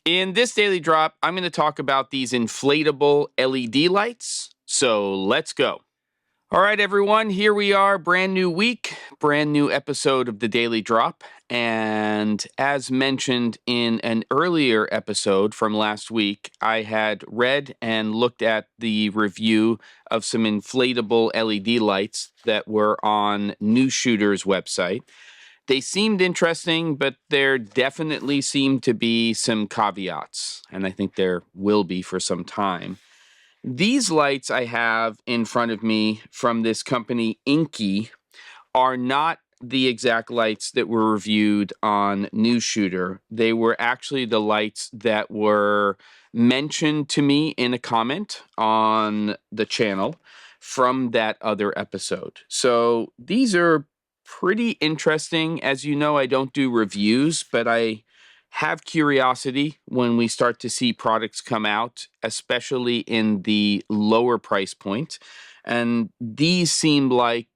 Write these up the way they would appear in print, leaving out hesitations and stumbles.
In this daily drop, I'm going to talk about these inflatable LED lights. So let's go. All right, everyone, here we are, brand new week, brand new episode of the Daily Drop. And as mentioned in an earlier episode from last week, I had read and looked at the review of some inflatable LED lights that were on NEWER's website. They seemed interesting, but there definitely seemed to be some caveats, and I think there will be for some time. These lights I have in front of me from this company, INKEE, are not the exact lights that were reviewed on NEWER. They were actually the lights that were mentioned to me in a comment on the channel from that other episode. So these are pretty interesting. As you know, I don't do reviews, but I have curiosity when we start to see products come out, especially in the lower price point. And these seem like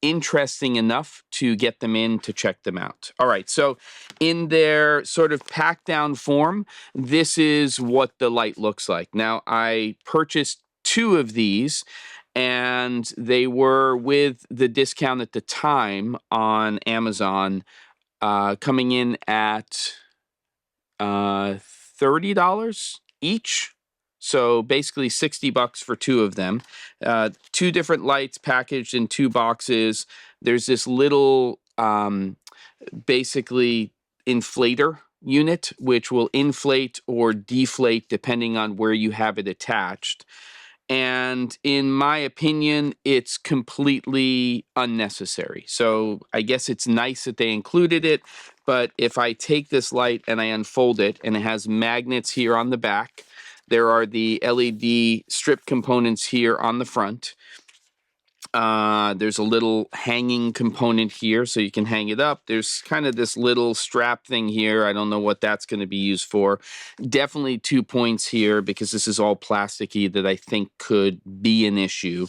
interesting enough to get them in to check them out. All right, so in their sort of packed down form, this is what the light looks like. Now, I purchased 2 of these, and they were with the discount at the time on Amazon, coming in at $30 each. So basically $60 for 2 of them. 2 different lights packaged in 2 boxes. There's this little basically inflator unit, which will inflate or deflate depending on where you have it attached. And in my opinion, it's completely unnecessary. So I guess it's nice that they included it, but if I take this light and I unfold it, and it has magnets here on the back, there are the LED strip components here on the front. There's a little hanging component here, so you can hang it up. There's kind of this little strap thing here. I don't know what that's going to be used for. Definitely 2 points here, because this is all plasticky, that I think could be an issue.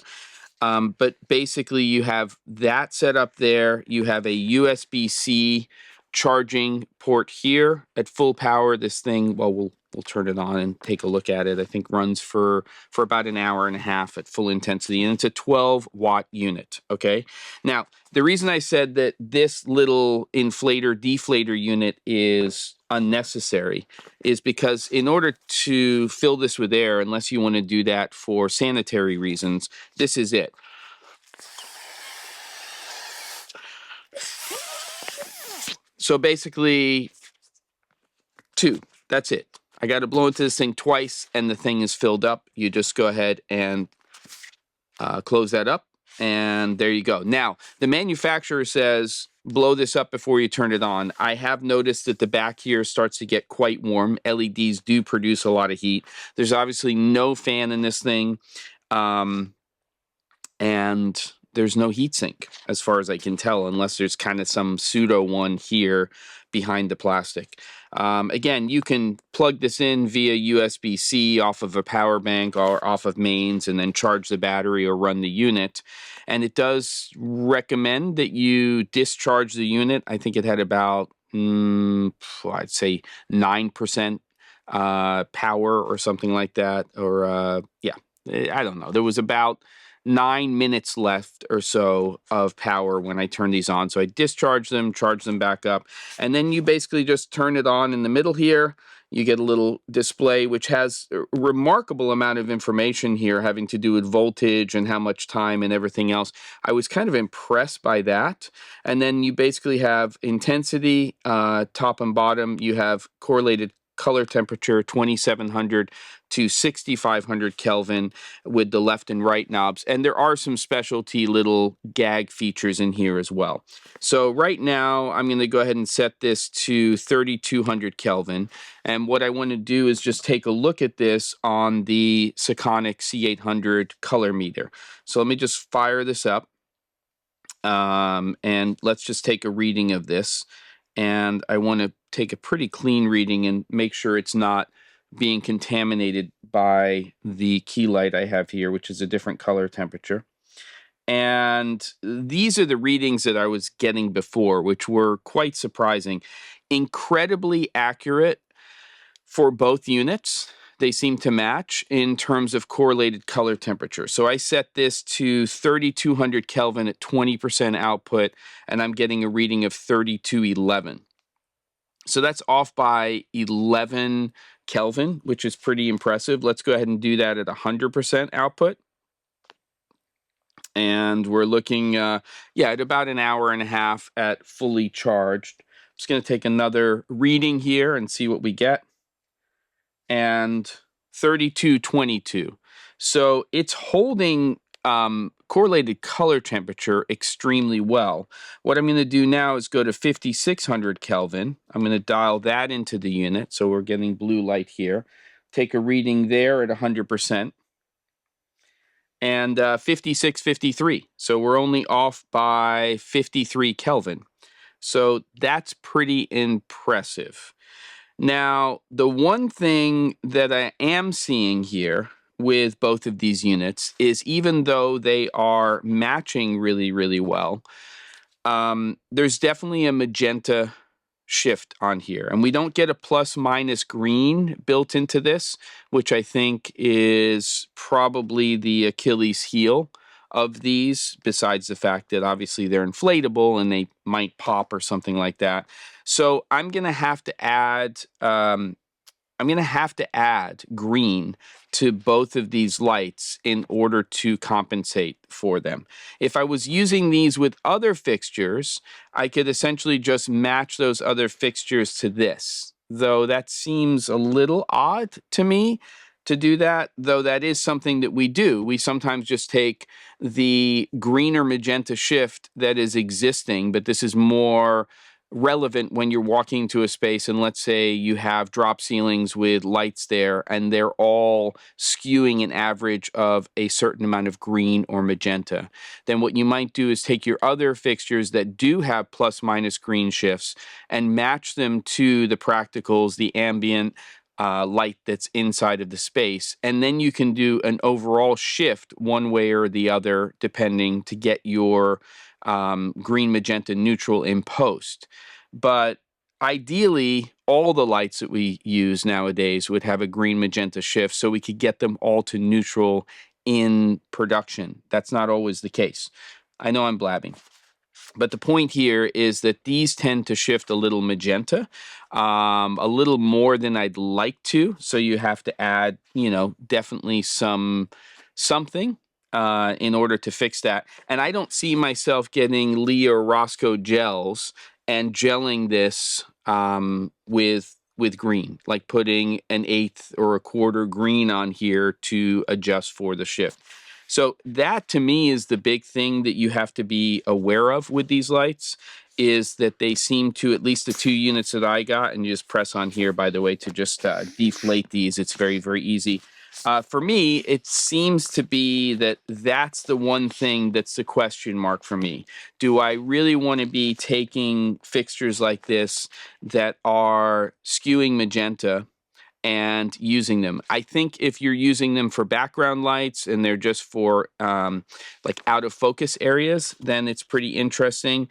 But basically, you have that set up there. You have a USB-C charging port here at full power. This thing, well, we'll turn it on and take a look at it. I think runs for about an hour and a half at full intensity, and it's a 12-watt unit, okay? Now, the reason I said that this little inflator deflator unit is unnecessary is because in order to fill this with air, unless you want to do that for sanitary reasons, this is it. So basically, 2, that's it. I got to blow into this thing twice and the thing is filled up. You just go ahead and close that up, and there you go. Now, the manufacturer says blow this up before you turn it on. I have noticed that the back here starts to get quite warm. LEDs do produce a lot of heat. There's obviously no fan in this thing, and there's no heatsink as far as I can tell, unless there's kind of some pseudo one here behind the plastic. Again, you can plug this in via USB-C off of a power bank or off of mains, and then charge the battery or run the unit. And it does recommend that you discharge the unit. I think it had about, I'd say 9% power or something like that. Or, yeah, I don't know. There was about 9 minutes left or so of power when I turn these on. So I discharge them, charge them back up, and then you basically just turn it on in the middle here. You get a little display which has a remarkable amount of information here having to do with voltage and how much time and everything else. I was kind of impressed by that. And then you basically have intensity, top and bottom. You have correlated color temperature, 2700 to 6500 Kelvin, with the left and right knobs. And there are some specialty little gag features in here as well. So right now, I'm going to go ahead and set this to 3200 Kelvin. And what I want to do is just take a look at this on the Sekonic C800 color meter. So let me just fire this up. And let's just take a reading of this. And I want to take a pretty clean reading and make sure it's not being contaminated by the key light I have here, which is a different color temperature. And these are the readings that I was getting before, which were quite surprising. Incredibly accurate for both units. They seem to match in terms of correlated color temperature. So I set this to 3200 Kelvin at 20% output, and I'm getting a reading of 3211. So that's off by 11 Kelvin, which is pretty impressive. Let's go ahead and do that at 100% output. And we're looking, at about an hour and a half at fully charged. I'm just going to take another reading here and see what we get. And 3222. So it's holding correlated color temperature extremely well. What I'm going to do now is go to 5600 Kelvin. I'm going to dial that into the unit. So we're getting blue light here. Take a reading there at 100%. And 5653. So we're only off by 53 Kelvin. So that's pretty impressive. Now, the one thing that I am seeing here with both of these units is even though they are matching really, really well, there's definitely a magenta shift on here. And we don't get a plus minus green built into this, which I think is probably the Achilles heel of these, besides the fact that obviously they're inflatable and they might pop or something like that. So I'm going to have to add green to both of these lights in order to compensate for them. If I was using these with other fixtures, I could essentially just match those other fixtures to this, though that seems a little odd to me to do that, though that is something that we do. We sometimes just take the green or magenta shift that is existing, but this is more relevant when you're walking into a space and let's say you have drop ceilings with lights there and they're all skewing an average of a certain amount of green or magenta. Then what you might do is take your other fixtures that do have plus minus green shifts and match them to the practicals, the ambient light that's inside of the space, and then you can do an overall shift one way or the other depending to get your green, magenta, neutral in post. But ideally, all the lights that we use nowadays would have a green, magenta shift so we could get them all to neutral in production. That's not always the case. I know I'm blabbing. But the point here is that these tend to shift a little magenta, a little more than I'd like to. So you have to add, definitely something in order to fix that. And I don't see myself getting Lee or Roscoe gels and gelling this with green, like putting an eighth or a quarter green on here to adjust for the shift. So that to me is the big thing that you have to be aware of with these lights, is that they seem to, at least the two units that I got, and you just press on here, by the way, to just deflate these. It's very, very easy. For me, it seems to be that that's the one thing that's the question mark for me. Do I really want to be taking fixtures like this that are skewing magenta and using them? I think if you're using them for background lights and they're just for like out of focus areas, then it's pretty interesting.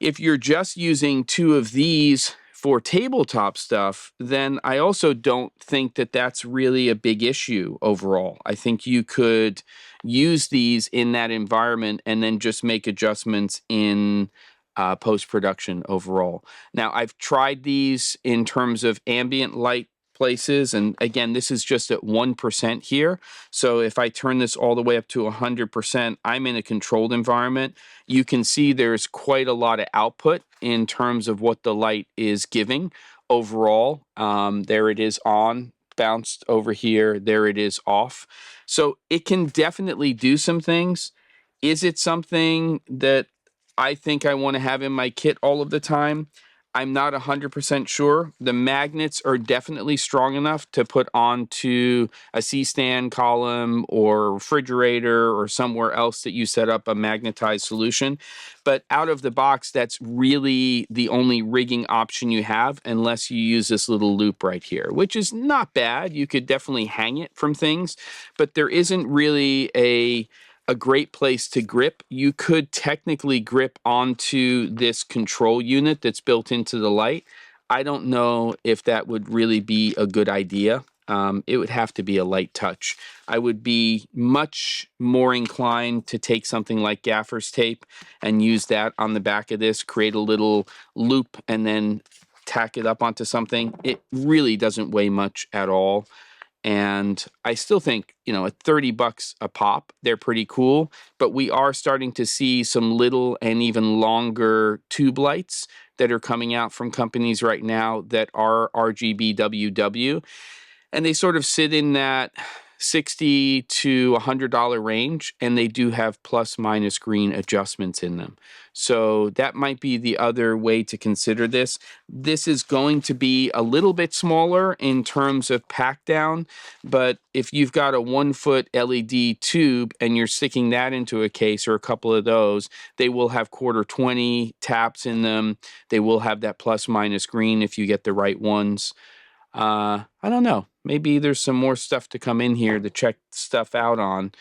If you're just using two of these for tabletop stuff, then I also don't think that that's really a big issue overall. I think you could use these in that environment and then just make adjustments in post-production overall. Now, I've tried these in terms of ambient light places, and again, this is just at 1% here. So if I turn this all the way up to 100%, I'm in a controlled environment. You can see there's quite a lot of output in terms of what the light is giving overall. There it is on, bounced over here, there it is off. So it can definitely do some things. Is it something that I think I want to have in my kit all of the time? I'm not 100% sure. The magnets are definitely strong enough to put onto a C-stand column or refrigerator or somewhere else that you set up a magnetized solution. But out of the box, that's really the only rigging option you have unless you use this little loop right here, which is not bad. You could definitely hang it from things, but there isn't really a great place to grip. You could technically grip onto this control unit that's built into the light. I don't know if that would really be a good idea. It would have to be a light touch. I would be much more inclined to take something like gaffer's tape and use that on the back of this, create a little loop, and then tack it up onto something. It really doesn't weigh much at all. And I still think, at $30 a pop, they're pretty cool. But we are starting to see some little and even longer tube lights that are coming out from companies right now that are RGB WW. And they sort of sit in that $60 to $100 range, and they do have plus minus green adjustments in them. So that might be the other way to consider this. This is going to be a little bit smaller in terms of pack down, but if you've got a 1-foot LED tube and you're sticking that into a case or a couple of those, they will have quarter 20 taps in them. They will have that plus minus green if you get the right ones. I don't know. Maybe there's some more stuff to come in here to check stuff out on.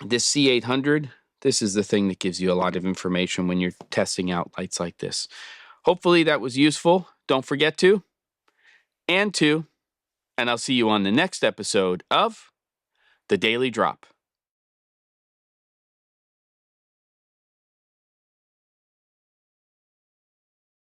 This C800, this is the thing that gives you a lot of information when you're testing out lights like this. Hopefully that was useful. Don't forget to, and I'll see you on the next episode of The Daily Drop.